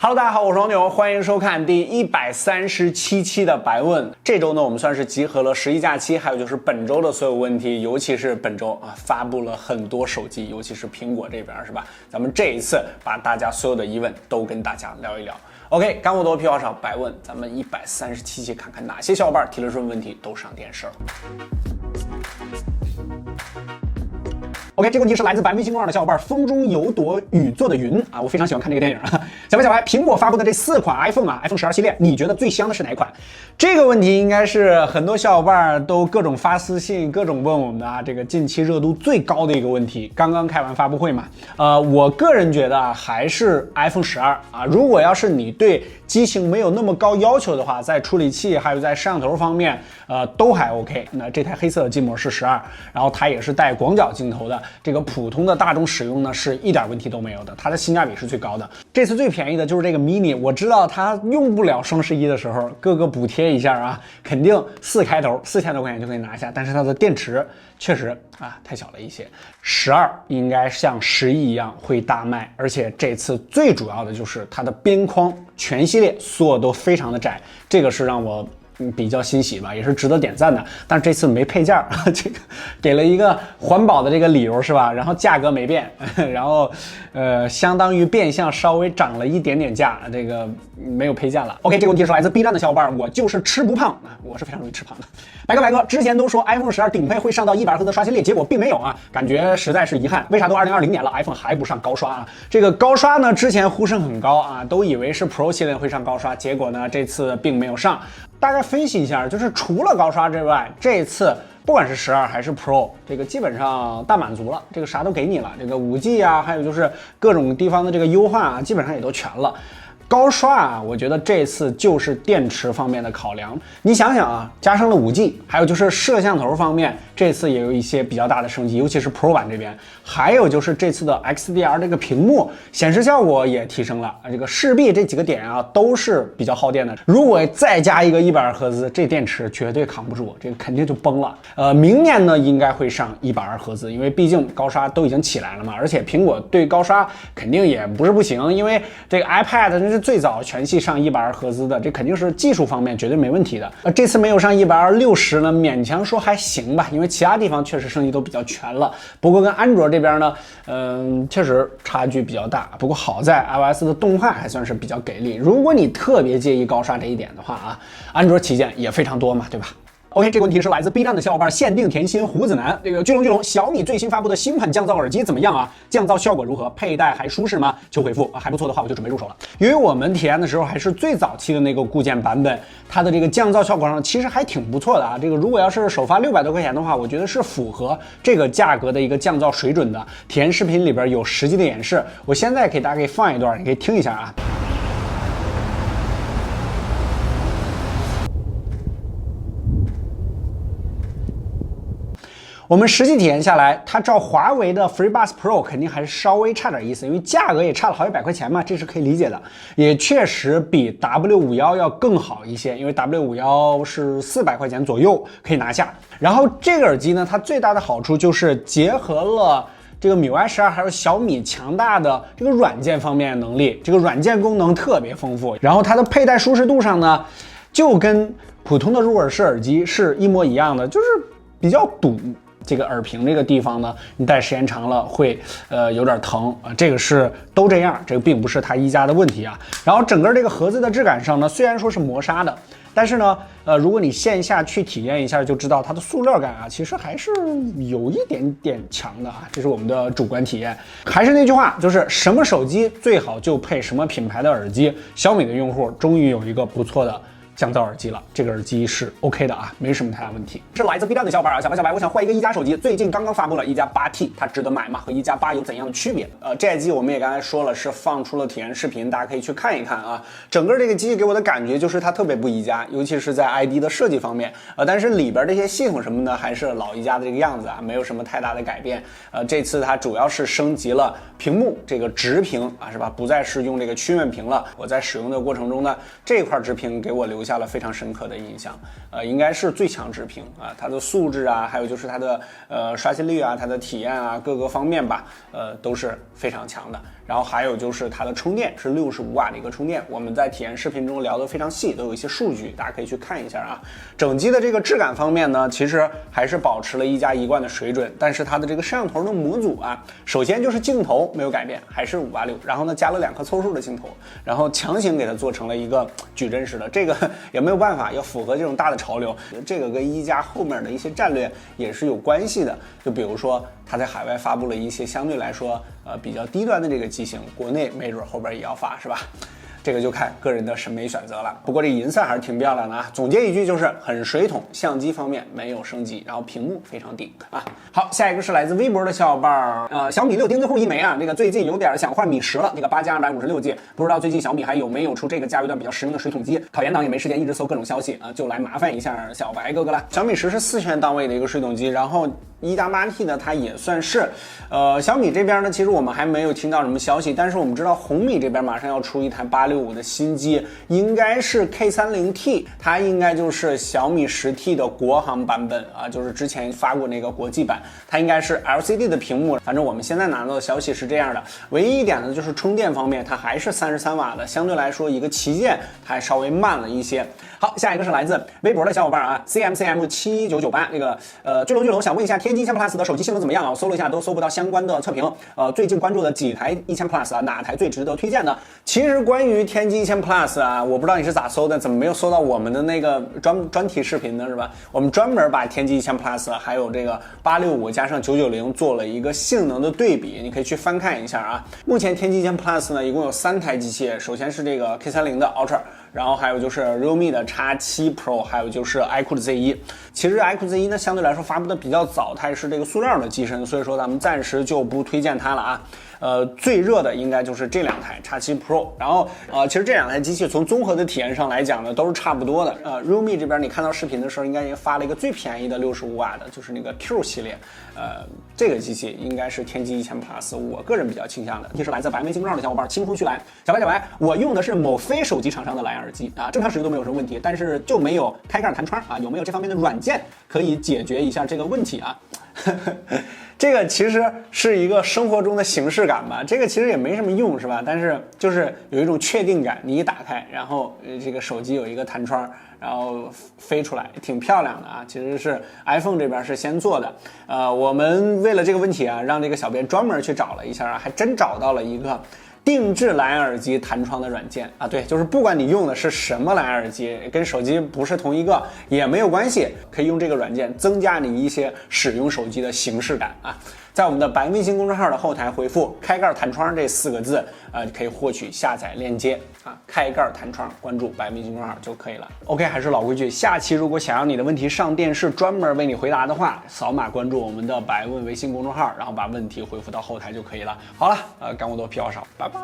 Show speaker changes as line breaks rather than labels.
Hello， 大家好，我是黄牛，欢迎收看第137期的白问。这周呢，我们算是集合了11假期，还有就是本周的所有问题，尤其是本周发布了很多手机，尤其是苹果这边是吧？咱们这一次把大家所有的疑问都跟大家聊一聊。OK， 干货多屁话少，白问，咱们137期看看哪些小伙伴提了什么问题都上电视了。OK， 这个问题是来自微信公号的小伙伴风中有朵雨做的云啊，我非常喜欢看这个电影啊。小白，苹果发布的这4款 iPhone 啊 ，iPhone 12系列，你觉得最香的是哪款？这个问题应该是很多小伙伴都各种发私信、各种问我们的啊，这个近期热度最高的一个问题。刚刚开完发布会嘛，我个人觉得啊，还是 iPhone 12啊。如果要是你对机型没有那么高要求的话，在处理器还有在摄像头方面，都还 OK。那这台黑色的机模是12，然后它也是带广角镜头的。这个普通的大众使用呢是一点问题都没有的，它的性价比是最高的。这次最便宜的就是这个 mini， 我知道它用不了双11的时候，各个补贴一下啊，肯定4开头，4000多块钱就可以拿下。但是它的电池确实太小了一些，12应该像11一样会大卖，而且这次最主要的就是它的边框，全系列所有都非常的窄，这个是让我比较欣喜吧，也是值得点赞的。但是这次没配件这个给了一个环保的这个理由是吧？然后价格没变，然后相当于变相稍微涨了一点点价，这个没有配件了。OK， 这个问题是来自 B 站的小伙伴，我就是吃不胖我是非常容易吃胖的。白哥，之前都说 iPhone 12顶配会上到120Hz 的刷新率，结果并没有啊，感觉实在是遗憾。为啥都2020年了 ，iPhone 还不上高刷啊？这个高刷呢，之前呼声很高啊，都以为是 Pro 系列会上高刷，结果呢，这次并没有上。大概分析一下，就是除了高刷之外，这次不管是12还是 Pro， 这个基本上大满足了，这个啥都给你了，这个5G 啊，还有就是各种地方的这个优化啊，基本上也都全了。高刷啊，我觉得这次就是电池方面的考量。你想想啊，加上了5G， 还有就是摄像头方面，这次也有一些比较大的升级，尤其是 Pro 版这边。还有就是这次的 XDR 这个屏幕显示效果也提升了，这个势必这几个点啊都是比较耗电的。如果再加一个120Hz，这电池绝对扛不住，这个肯定就崩了。明年呢应该会上120Hz，因为毕竟高刷都已经起来了嘛，而且苹果对高刷肯定也不是不行，因为这个 iPad 这是最早全系上120Hz的，这肯定是技术方面绝对没问题的。这次没有上120/60呢，勉强说还行吧，因为其他地方确实升级都比较全了。不过跟安卓这边呢，确实差距比较大。不过好在 iOS 的动画还算是比较给力。如果你特别介意高刷这一点的话啊，安卓旗舰也非常多嘛，对吧？OK， 这个问题是来自 B 站的小伙伴限定甜心胡子男。这个巨龙，小米最新发布的新款降噪耳机怎么样啊？降噪效果如何？佩戴还舒适吗？求回复还不错的话，我就准备入手了。因为我们体验的时候还是最早期的那个固件版本，它的这个降噪效果上其实还挺不错的啊。这个如果要是首发600多块钱的话，我觉得是符合这个价格的一个降噪水准的。体验视频里边有实际的演示，我现在给大家给放一段，你可以听一下啊。我们实际体验下来，它照华为的 FreeBuds Pro 肯定还是稍微差点意思，因为价格也差了好几百块钱嘛，这是可以理解的。也确实比 W51要更好一些，因为 W51是400块钱左右可以拿下。然后这个耳机呢，它最大的好处就是结合了这个MIUI 12还有小米强大的这个软件方面的能力，这个软件功能特别丰富。然后它的佩戴舒适度上呢，就跟普通的入耳式耳机是一模一样的，就是比较堵。这个耳屏这个地方呢，你戴时间长了会有点疼啊，这个是都这样，这个并不是它一加的问题啊。然后整个这个盒子的质感上呢，虽然说是磨砂的，但是呢，如果你线下去体验一下就知道，它的塑料感啊，其实还是有一点点强的啊，这是我们的主观体验。还是那句话，就是什么手机最好就配什么品牌的耳机。小米的用户终于有一个不错的降噪耳机了，这个耳机是 OK 的啊，没什么太大问题。是来自 B 站的小伙伴啊，小白，我想换一个1加手机，最近刚刚发布了1加 8T， 它值得买吗？和1加8有怎样的区别？这台机我们也刚才说了，是放出了体验视频，大家可以去看一看啊。整个这个机器给我的感觉就是它特别不1加，尤其是在 ID 的设计方面，但是里边这些系统什么的还是老1加的这个样子啊，没有什么太大的改变。这次它主要是升级了屏幕这个直屏啊，是吧？不再是用这个曲面屏了。我在使用的过程中呢，这块直屏给我留留下了非常深刻的印象。应该是最强直屏啊，它的素质啊，还有就是它的刷新率啊，它的体验啊，各个方面吧，都是非常强的。然后还有就是它的充电是65瓦的一个充电，我们在体验视频中聊得非常细，都有一些数据，大家可以去看一下啊。整机的这个质感方面呢，其实还是保持了一加一贯的水准，但是它的这个摄像头的模组啊，首先就是镜头没有改变，还是586，然后呢加了2颗凑数的镜头，然后强行给它做成了一个矩阵式的，这个也没有办法，要符合这种大的潮流，这个跟一加后面的一些战略也是有关系的。就比如说它在海外发布了一些相对来说比较低端的这个机型，国内没准后边也要发，是吧？这个就看个人的审美选择了。不过这银色还是挺漂亮的啊。总结一句就是很水桶，相机方面没有升级，然后屏幕非常顶啊。好，下一个是来自微博的小伙伴小米6钉最后一枚啊，这个最近有点想换米10了，这个8+256G，不知道最近小米还有没有出这个价位段比较实用的水桶机？考研党也没时间一直搜各种消息啊，就来麻烦一下小白哥哥了。小米10是4圈档位的一个水桶机，然后1.8T 呢，它也算是，小米这边呢，其实我们还没有听到什么消息，但是我们知道红米这边马上要出一台865的新机，应该是 K30T， 它应该就是小米10T 的国行版本啊，就是之前发过那个国际版，它应该是 LCD 的屏幕，反正我们现在拿到的消息是这样的。唯一一点呢，就是充电方面，它还是33瓦的，相对来说一个旗舰它还稍微慢了一些。好，下一个是来自微博的小伙伴啊 ，CMCM7998，这个巨龙想问一下天玑1000 Plus 的手机性能怎么样啊？我搜了一下都搜不到相关的测评。最近关注的几台1000 Plus 啊，哪台最值得推荐呢？其实关于天玑1000 Plus 啊，我不知道你是咋搜的，怎么没有搜到我们的那个专题视频呢？是吧？我们专门把天玑1000 Plus 还有这个865加上990做了一个性能的对比，你可以去翻看一下啊。目前天玑1000 Plus 呢，一共有3台机器，首先是这个 K30的 Ultra。然后还有就是 realme 的 X7 Pro， 还有就是 iQOO 的 Z1。其实 iQOO Z1 呢，相对来说发布的比较早，它也是这个塑料的机身，所以说咱们暂时就不推荐它了啊。最热的应该就是这2台 X7 Pro。然后其实这2台机器从综合的体验上来讲呢，都是差不多的。realme 这边你看到视频的时候，应该也发了一个最便宜的65瓦的，就是那个 Q 系列。这个机器应该是天玑1000 Plus， 我个人比较倾向的。这是来自白眉星号的小伙伴清空去来，小白，我用的是某非手机厂商的蓝牙耳机啊，正常使用都没有什么问题，但是就没有开盖弹窗啊，有没有这方面的软件可以解决一下这个问题啊？这个其实是一个生活中的形式感吧，这个其实也没什么用是吧？但是就是有一种确定感，你一打开，然后这个手机有一个弹窗，然后飞出来，挺漂亮的啊。其实是 iPhone 这边是先做的，我们为了这个问题啊，让这个小编专门去找了一下啊，还真找到了一个定制蓝牙耳机弹窗的软件啊，对，就是不管你用的是什么蓝牙耳机，跟手机不是同一个也没有关系，可以用这个软件增加你一些使用手机的形式感啊。在我们的白微信公众号的后台回复开盖弹窗这4个字，可以获取下载链接啊。开盖弹窗，关注白微信公众号就可以了。OK， 还是老规矩，下期如果想要你的问题上电视专门为你回答的话，扫码关注我们的百问微信公众号，然后把问题回复到后台就可以了。好了，干货多屁话少，拜拜。